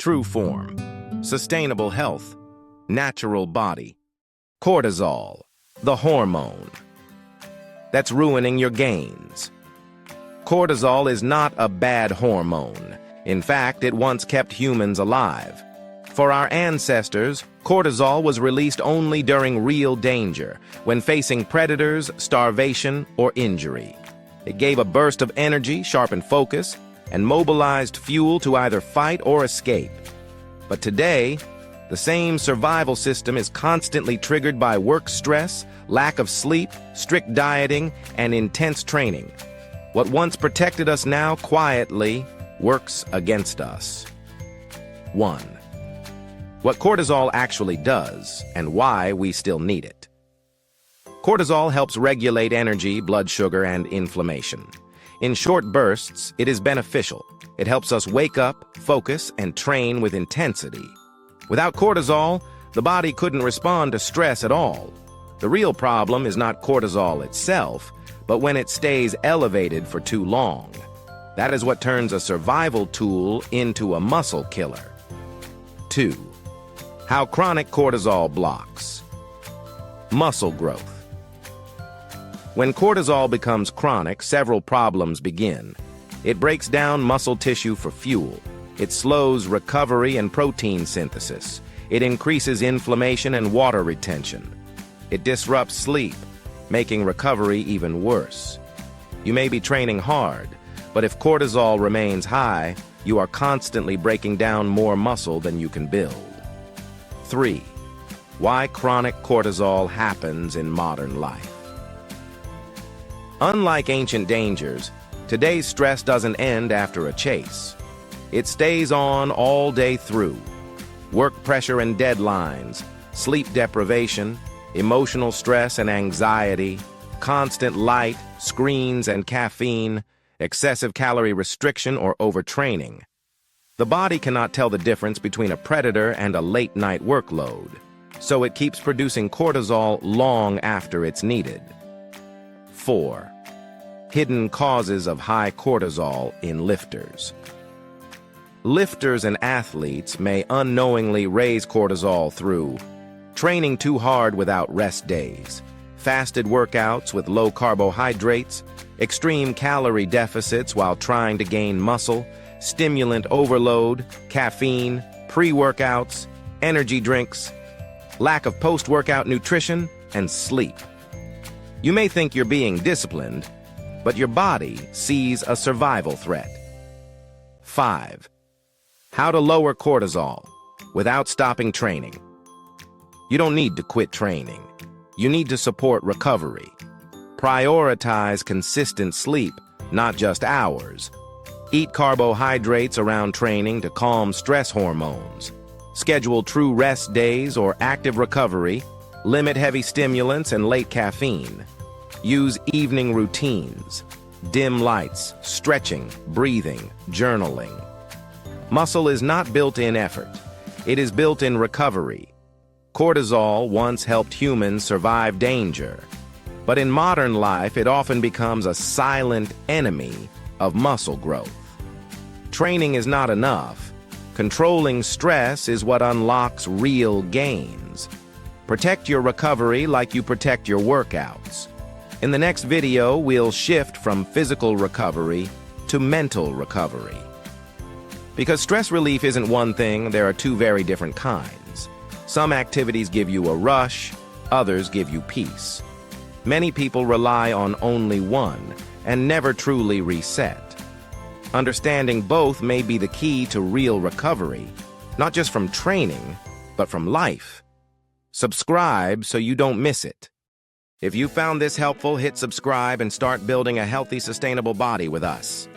true form, sustainable health, natural body. Cortisol, the hormone that's ruining your gains. Cortisol is not a bad hormone. In fact, it once kept humans alive. For our ancestors, cortisol was released only during real danger, when facing predators, starvation, or injury. It gave a burst of energy, sharpened focus, and mobilized fuel to either fight or escape. But today, the same survival system is constantly triggered by work stress, lack of sleep, strict dieting, and intense training. What once protected us now quietly works against us. 1. What cortisol actually does, and why we still need it. Cortisol helps regulate energy, blood sugar, and inflammation. In short bursts, it is beneficial. It helps us wake up, focus, and train with intensity. Without cortisol, the body couldn't respond to stress at all. The real problem is not cortisol itself, but when it stays elevated for too long. That is what turns a survival tool into a muscle killer. 2. How chronic cortisol blocks muscle growth. When cortisol becomes chronic, several problems begin. It breaks down muscle tissue for fuel. It slows recovery and protein synthesis. It increases inflammation and water retention. It disrupts sleep, making recovery even worse. You may be training hard, but if cortisol remains high, you are constantly breaking down more muscle than you can build. 3. Why chronic cortisol happens in modern life. Unlike ancient dangers, today's stress doesn't end after a chase. It stays on all day through. Work pressure and deadlines, sleep deprivation, emotional stress and anxiety, constant light, screens and caffeine, excessive calorie restriction or overtraining. The body cannot tell the difference between a predator and a late-night workload, so it keeps producing cortisol long after it's needed. 4. Hidden causes of high cortisol in lifters. Lifters and athletes may unknowingly raise cortisol through training too hard without rest days, fasted workouts with low carbohydrates, extreme calorie deficits while trying to gain muscle, stimulant overload, caffeine, pre-workouts, energy drinks, lack of post-workout nutrition, and sleep. You may think you're being disciplined, but your body sees a survival threat. 5. How to lower cortisol without stopping training. You don't need to quit training. You need to support recovery. Prioritize consistent sleep, not just hours. Eat carbohydrates around training to calm stress hormones. Schedule true rest days or active recovery. Limit heavy stimulants and late caffeine. Use evening routines. Dim lights, stretching, breathing, journaling. Muscle is not built in effort. It is built in recovery. Cortisol once helped humans survive danger, but in modern life it often becomes a silent enemy of muscle growth. Training is not enough. Controlling stress is what unlocks real gains. Protect your recovery like you protect your workouts. In the next video, we'll shift from physical recovery to mental recovery. Because stress relief isn't one thing, there are two very different kinds. Some activities give you a rush, others give you peace. Many people rely on only one and never truly reset. Understanding both may be the key to real recovery, not just from training, but from life. Subscribe so you don't miss it. If you found this helpful, hit subscribe and start building a healthy, sustainable body with us.